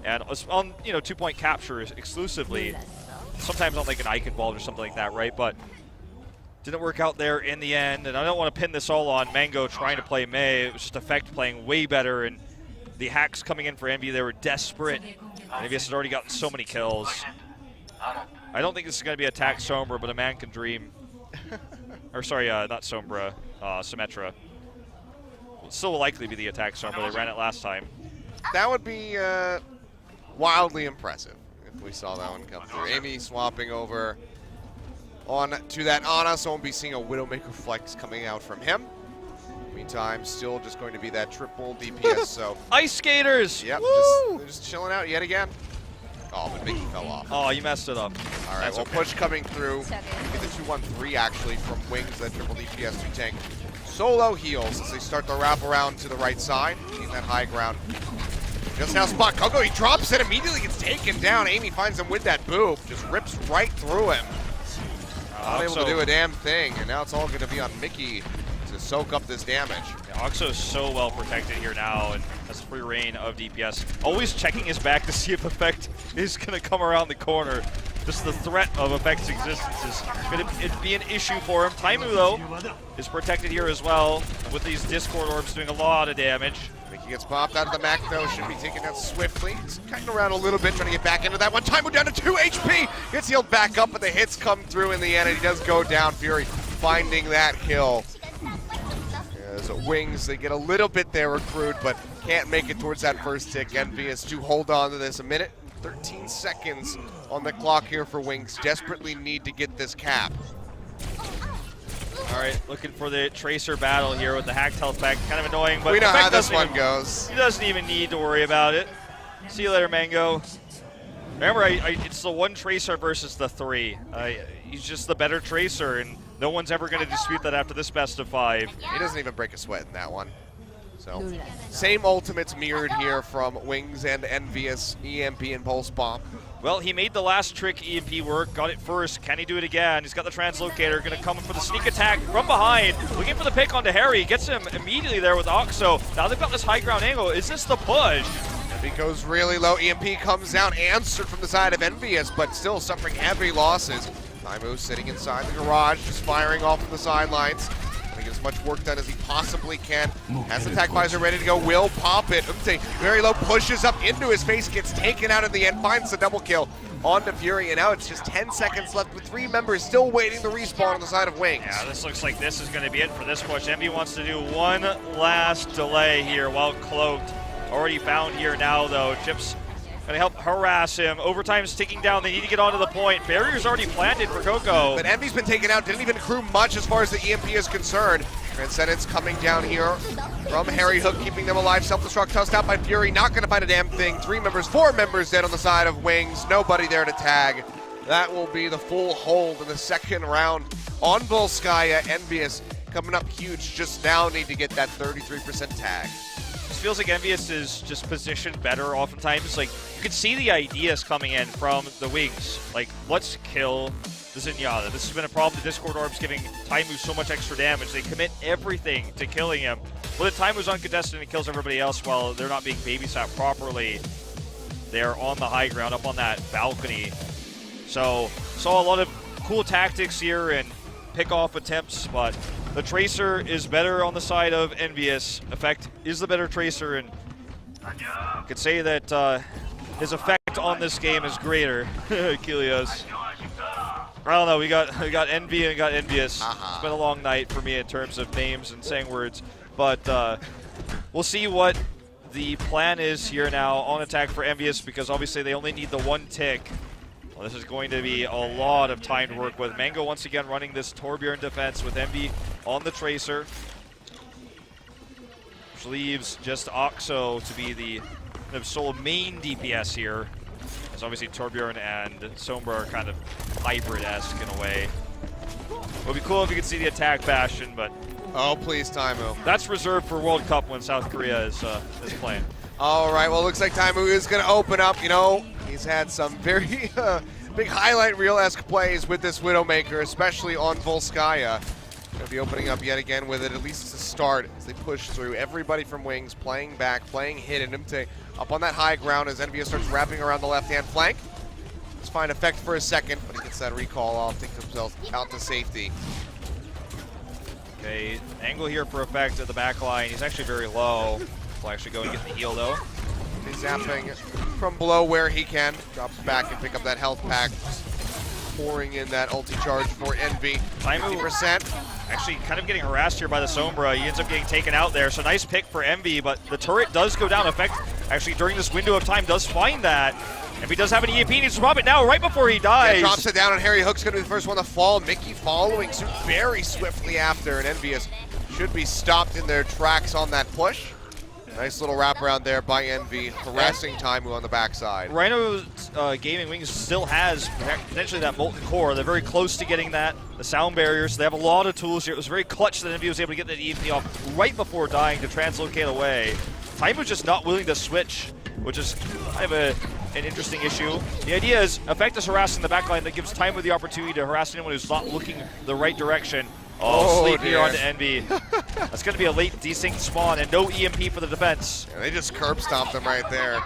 and on 2-point captures exclusively. Sometimes on like an Icon Vault or something like that, right? But didn't work out there in the end. And I don't want to pin this all on Mango trying to play Mei. It was just Effect playing way better, and the hacks coming in for Envy, they were desperate. EnVyUs has already gotten so many kills. I don't think this is going to be attack Sombra, but a man can dream. Or sorry, not Sombra, Symmetra. Will still likely be the attack Sombra. They ran it last time. That would be wildly impressive if we saw that one come through. Amy swapping over on to that Ana, so we'll be seeing a Widowmaker flex coming out from him. Meantime, still just going to be that triple DPS, so. Ice skaters! Yep, just chilling out yet again. Oh, but Mickey fell off. Oh, you messed it up. All right, well, push coming through. Get the 2-1-3 actually from Wings, that triple DPS to tank. Solo heals as they start to wrap around to the right side, getting that high ground. Just now spot Coco, he drops it, immediately gets taken down. Amy finds him with that boop, just rips right through him. Not able to do a damn thing, and now it's all going to be on Mickey to soak up this damage. Yeah, Oxo is so well protected here now, and has free reign of DPS. Always checking his back to see if Effect is going to come around the corner. Just the threat of Effect's existence is going to be an issue for him. Taimu, though, is protected here as well, with these Discord orbs doing a lot of damage. Mickey gets popped out of the Mac, though, should be taken out swiftly. He's cutting around a little bit, trying to get back into that one. Taimu down to 2 HP! Gets healed back up, but the hits come through in the end, and he does go down. Fury finding that kill. As Wings, they get a little bit there accrued, but can't make it towards that first tick. EnVyUs to hold on to this. 1:13 seconds on the clock here for Wings. Desperately need to get this cap. All right, looking for the Tracer battle here with the hacked health pack. Kind of annoying, but we know how this one goes. He doesn't even need to worry about it. See you later, Mango. Remember, it's the 1 Tracer versus the 3. He's just the better Tracer, and no one's ever going to dispute that after this best of 5. He doesn't even break a sweat in that one. So, same ultimates mirrored here from Wings and EnVyUs, EMP and Pulse Bomb. Well, he made the last trick EMP work, got it first. Can he do it again? He's got the translocator, going to come for the sneak attack from behind. Looking for the pick onto Harry, gets him immediately there with Oxo. Now they've got this high ground angle. Is this the push? He goes really low. EMP comes down, answered from the side of EnVyUs, but still suffering heavy losses. Taimu sitting inside the garage, just firing off from the sidelines. Trying to get as much work done as he possibly can. Has the attack visor ready to go, will pop it. Umte very low, pushes up into his face, gets taken out in the end, finds the double kill onto Fury, and now it's just 10 seconds left with 3 members still waiting to respawn on the side of Wings. Yeah, this looks like this is going to be it for this push. Envy wants to do one last delay here while cloaked. Already found here now, though. Chips going to help harass him. Overtime's ticking down. They need to get onto the point. Barrier's already planted for Coco. But Envy's been taken out. Didn't even accrue much as far as the EMP is concerned. Transcendence coming down here from Harry Hook, keeping them alive. Self-destruct tossed out by Fury, not going to find a damn thing. 4 members dead on the side of Wings. Nobody there to tag. That will be the full hold in the second round on Volskaya. EnVyUs coming up huge, just now need to get that 33% tag. This feels like EnVyUs is just positioned better oftentimes. Like, you can see the ideas coming in from the Wings. Like, let's kill the Zenyatta. This has been a problem. The Discord Orbs giving Taimu so much extra damage. They commit everything to killing him. Well, the Taimu's uncontested and kills everybody else while they're not being babysat properly. They're on the high ground, up on that balcony. So, saw a lot of cool tactics here and pick-off attempts, but the Tracer is better on the side of EnVyUs. Effect is the better Tracer, and I could say that his effect on this game is greater. Kilios. I don't know, we got Envy and we got EnVyUs. It's been a long night for me in terms of names and saying words, but we'll see what the plan is here now on attack for EnVyUs, because obviously they only need the 1 tick. Well, this is going to be a lot of time to work with. Mango once again running this Torbjorn defense with Envy on the Tracer. Which leaves just Oxo to be the kind of sole main DPS here. As obviously Torbjorn and Sombra are kind of hybrid-esque in a way. It would be cool if you could see the attack Bastion, but... Oh, please, Taimu. That's reserved for World Cup when South Korea is playing. All right, well, it looks like Taimu is going to open up. You know, he's had some very big highlight reel-esque plays with this Widowmaker, especially on Volskaya. Going to be opening up yet again with it, at least to start, as they push through. Everybody from Wings playing back, playing hidden. Imte up on that high ground as EnVyUs starts wrapping around the left-hand flank. Let's find effect for a second, but he gets that recall off, takes himself out to safety. Okay, angle here for effect at the back line. He's actually very low. Will actually go and get the heal though. He's zapping from below where he can. Drops back and pick up that health pack. Pouring in that ulti charge for Envy. 50%. Actually kind of getting harassed here by the Sombra. He ends up getting taken out there. So nice pick for Envy, but the turret does go down. Effect actually during this window of time does find that. If he does have an EMP, he needs to drop it now right before he dies. Yeah, drops it down, and Harry Hook's going to be the first one to fall. Mickey following suit very swiftly after, and EnVyUs should be stopped in their tracks on that push. Nice little wraparound there by Envy, harassing Taimu on the backside. Rhinos Gaming Wings still has potentially that molten core. They're very close to getting that, the sound barrier, so they have a lot of tools here. It was very clutch that Envy was able to get that EMP off right before dying to translocate away. Taimu's just not willing to switch, which is kind of an interesting issue. The idea is Effect is harassing the backline that gives Taimu the opportunity to harass anyone who's not looking the right direction. Oh, sleep here onto Envy. That's going to be a late desync spawn and no EMP for the defense. Yeah, they just curb stomped them right there.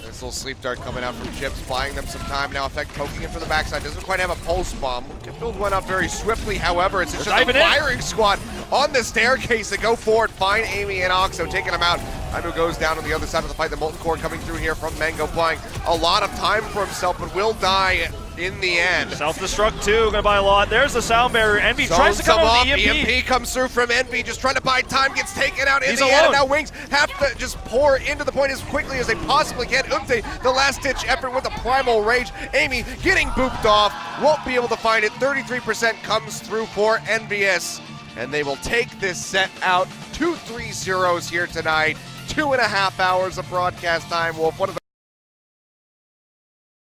Nice little sleep dart coming out from Chips, buying them some time. Now Effect poking it from the backside. Doesn't quite have a pulse bomb. Can build one up very swiftly. However, it's just a firing squad on the staircase to go forward. Find Amy and Oxo, taking them out. Taimu goes down on the other side of the fight. The Molten Core coming through here from Mango, buying a lot of time for himself, but will die in the end. Self-destruct too, gonna buy a lot. There's the sound barrier. Envy tries to come out with the EMP. EMP comes through from Envy, just trying to buy time, gets taken out in the alone. end, and now Wings have to just pour into the point as quickly as they possibly can. Umte, the last-ditch effort with a primal rage. Amy getting booped off, won't be able to find it. 33% comes through for EnVyUs, and they will take this set out. 2-3-0s here tonight. 2.5 hours of broadcast time, Wolf. One of the